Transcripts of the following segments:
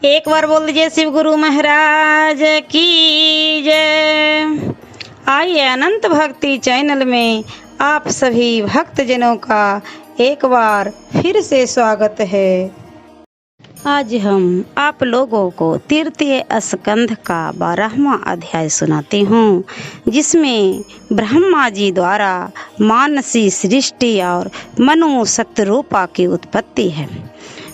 एक बार बोल दीजिए शिव गुरु महाराज की जय। आइए अनंत भक्ति चैनल में आप सभी भक्तजनों का एक बार फिर से स्वागत है। आज हम आप लोगों को तृतीय स्कंध का 12वां अध्याय सुनाती हूँ, जिसमें ब्रह्मा जी द्वारा मानसी सृष्टि और मनु शतरूपा की उत्पत्ति है।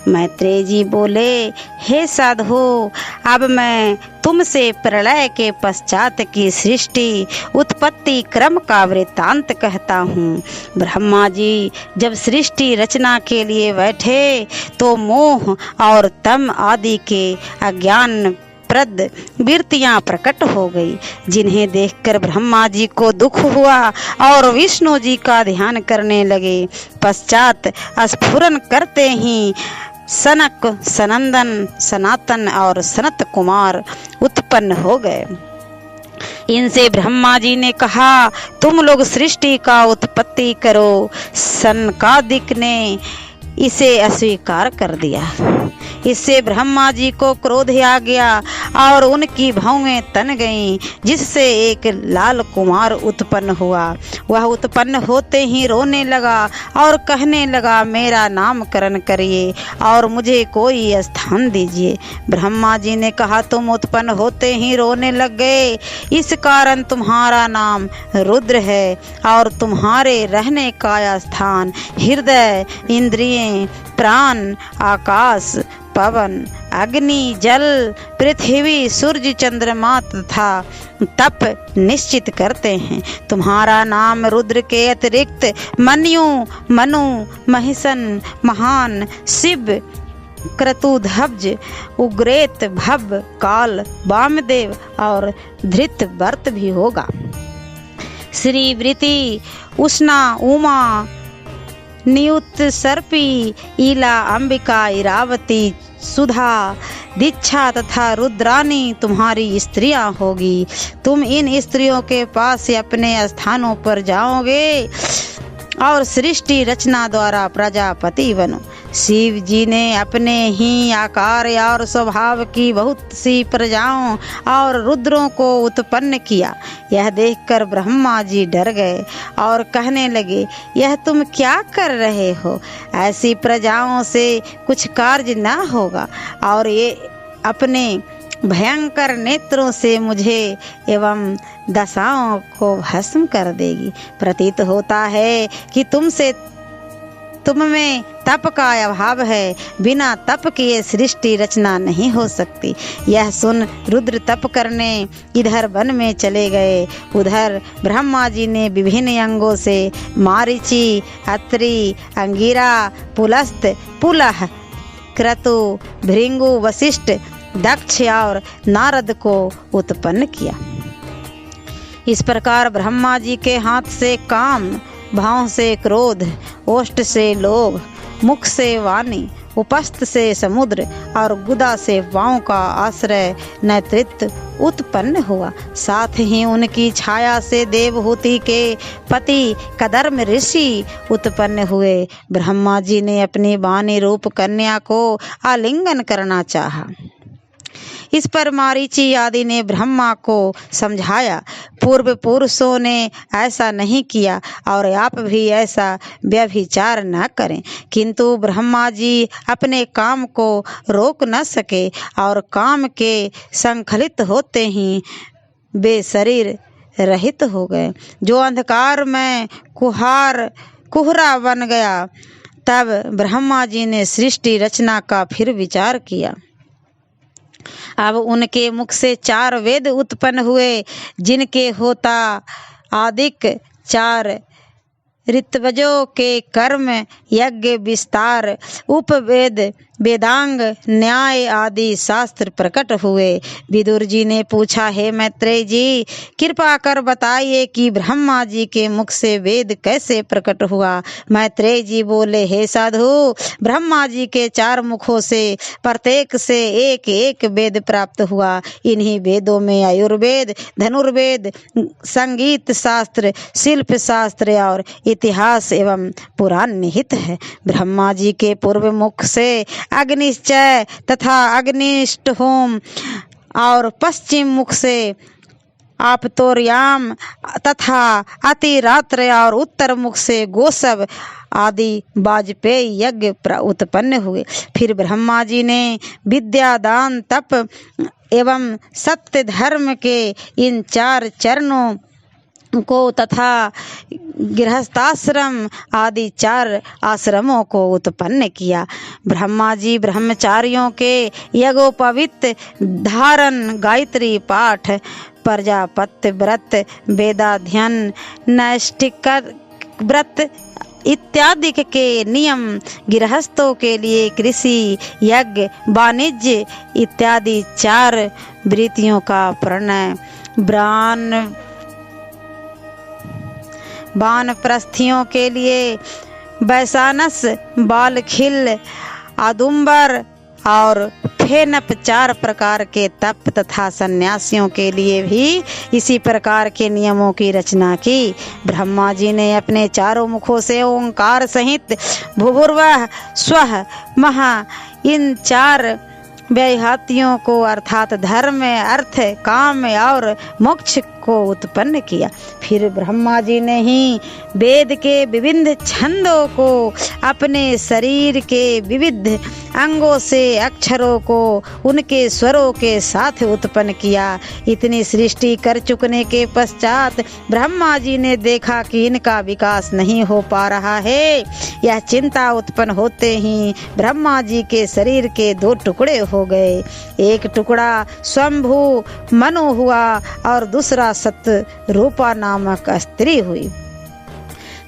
मैत्रेय जी बोले, हे साधु, अब मैं तुमसे प्रलय के पश्चात की सृष्टि उत्पत्ति क्रम का वृत्तांत कहता हूँ। ब्रह्मा जी जब सृष्टि रचना के लिए बैठे तो मोह और तम आदि के अज्ञान प्रद वृत्तियाँ प्रकट हो गई, जिन्हें देखकर ब्रह्मा जी को दुख हुआ और विष्णु जी का ध्यान करने लगे। पश्चात स्फुरन करते ही सनक, सनंदन, सनातन और सनत कुमार उत्पन्न हो गए। इनसे ब्रह्मा जी ने कहा, तुम लोग सृष्टि का उत्पत्ति करो। सनकादिक ने इसे अस्वीकार कर दिया। इससे ब्रह्मा जी को क्रोध आ गया और उनकी भौहें तन गईं, जिससे एक लाल कुमार उत्पन्न हुआ। वह उत्पन्न होते ही रोने लगा और कहने लगा, मेरा नामकरण करिए और मुझे कोई स्थान दीजिए। ब्रह्मा जी ने कहा, तुम उत्पन्न होते ही रोने लग गए, इस कारण तुम्हारा नाम रुद्र है और तुम्हारे रहने का स्थान हृदय, इंद्रियें, प्राण, आकाश, पवन, अग्नि, जल, पृथ्वी, सूर्य, चंद्रमा तथा तप निश्चित करते हैं। तुम्हारा नाम रुद्र के अतिरिक्त मन्यु, मनु, महिषन, महान, शिव, क्रतुध्वज, उग्रेत, भव, काल, वामदेव और धृतवर्त भी होगा। श्री वृति, उष्णा, उमा, नियुक्त, सर्पी, ईला, अंबिका, इरावती, सुधा, दीक्षा तथा रुद्रानी तुम्हारी स्त्रियां होगी। तुम इन स्त्रियों के पास अपने स्थानों पर जाओगे और सृष्टि रचना द्वारा प्रजापति बनो। शिव जी ने अपने ही आकार और स्वभाव की बहुत सी प्रजाओं और रुद्रों को उत्पन्न किया। यह देखकर ब्रह्मा जी डर गए और कहने लगे, यह तुम क्या कर रहे हो? ऐसी प्रजाओं से कुछ कार्य न होगा और ये अपने भयंकर नेत्रों से मुझे एवं दशाओं को भस्म कर देगी। प्रतीत होता है कि तुम में तप का अभाव है। बिना तप किए सृष्टि रचना नहीं हो सकती। यह सुन रुद्र तप करने इधर वन में चले गए। उधर ब्रह्मा जी ने विभिन्न अंगों से मारीचि, अत्रि, अंगिरा, पुलस्त, पुलह, क्रतु, भृंगु, वशिष्ठ, दक्ष और नारद को उत्पन्न किया। इस प्रकार ब्रह्मा जी के हाथ से काम, भाव से क्रोध, ओष्ठ से लोभ, मुख से वाणी, उपस्थ से समुद्र और गुदा से वाव का आश्रय नेतृत्व उत्पन्न हुआ। साथ ही उनकी छाया से देवहूति के पति कदर्म ऋषि उत्पन्न हुए। ब्रह्मा जी ने अपनी वाणी रूप कन्या को आलिंगन करना चाहा। इस पर मारीचि आदि ने ब्रह्मा को समझाया, पूर्व पुरुषों ने ऐसा नहीं किया और आप भी ऐसा व्यभिचार न करें। किंतु ब्रह्मा जी अपने काम को रोक न सके और काम के संखलित होते ही बेशरीर रहित हो गए। जो अंधकार में कुहरा बन गया, तब ब्रह्मा जी ने सृष्टि रचना का फिर विचार किया। अब उनके मुख से 4 वेद उत्पन्न हुए, जिनके होता आदिक 4 ऋत्वजों के कर्म, यज्ञ, विस्तार, उपवेद, वेदांग, न्याय आदि शास्त्र प्रकट हुए। विदुर जी ने पूछा, हे मैत्रेय जी, कृपा कर बताइए कि ब्रह्मा जी के मुख से वेद कैसे प्रकट हुआ? मैत्रेय जी बोले, हे साधु, ब्रह्मा जी के 4 मुखों से प्रत्येक से एक एक वेद प्राप्त हुआ। इन्हीं वेदों में आयुर्वेद, धनुर्वेद, संगीत शास्त्र, शिल्प शास्त्र और इतिहास एवं पुराण निहित है। ब्रह्मा जी के पूर्व मुख से अग्निश्चय तथा अग्निष्ट होम और पश्चिम मुख से आपतोर्याम तथा अतिरात्र और उत्तर मुख से गोसव आदि वाजपेयी यज्ञ उत्पन्न हुए। फिर ब्रह्मा जी ने विद्या दान तप एवं सत्य धर्म के इन 4 चरणों को तथा गृहस्थाश्रम आदि 4 आश्रमों को उत्पन्न किया। ब्रह्मा जी ब्रह्मचारियों के यज्ञोपवीत धारण, गायत्री पाठ, प्रजापत्य व्रत, वेदाध्ययन, नैष्ठिक व्रत इत्यादि के नियम, गृहस्थों के लिए कृषि, यज्ञ, वाणिज्य इत्यादि 4 वृत्तियों का प्रणय, वानप्रस्थियों के लिए वैशानस, बालखिल, आदुम्बर और फेनप 4 प्रकार के तप तथा सन्यासियों के लिए भी इसी प्रकार के नियमों की रचना की। ब्रह्मा जी ने अपने 4 मुखों से ओंकार सहित भूर्भुवः स्वः महा इन 4 व्याहतियों को अर्थात धर्म, अर्थ, काम और मोक्ष को उत्पन्न किया। फिर ब्रह्मा जी ने ही वेद के विविध छंदों को अपने शरीर के विविध अंगों से अक्षरों को उनके स्वरों के साथ उत्पन्न किया। इतनी सृष्टि कर चुकने के पश्चात ब्रह्मा जी ने देखा कि इनका विकास नहीं हो पा रहा है। यह चिंता उत्पन्न होते ही ब्रह्मा जी के शरीर के 2 टुकड़े हो गए। एक टुकड़ा स्वयंभू मनु हुआ और दूसरा सतरूपा नामक स्त्री हुई।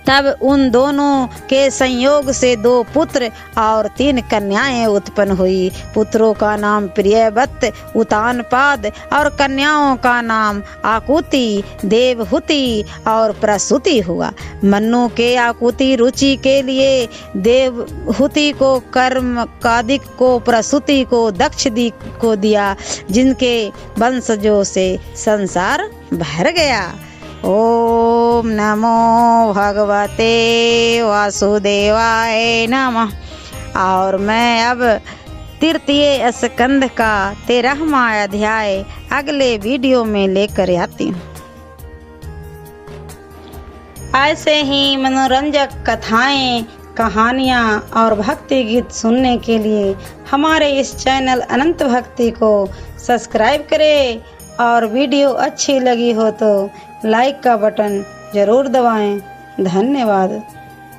तब उन दोनों के संयोग से 2 पुत्र और 3 कन्याएं उत्पन्न हुई। पुत्रों का नाम प्रियवत, उतानपाद और कन्याओं का नाम आकुति, देवहुति और प्रसूति हुआ। मनु के आकुति रुचि के लिए, देवहुति को कर्म कादिक को, प्रसूति को दक्षदी को दिया, जिनके वंशजों से संसार भर गया। ओम नमो भगवते वासुदेवाय नमः। और मैं अब 3 स्कंद का 13वां अध्याय अगले वीडियो में लेकर आती हूँ। ऐसे ही मनोरंजक कथाएं, कहानियाँ और भक्ति गीत सुनने के लिए हमारे इस चैनल अनंत भक्ति को सब्सक्राइब करें और वीडियो अच्छी लगी हो तो लाइक का बटन जरूर दबाएं। धन्यवाद।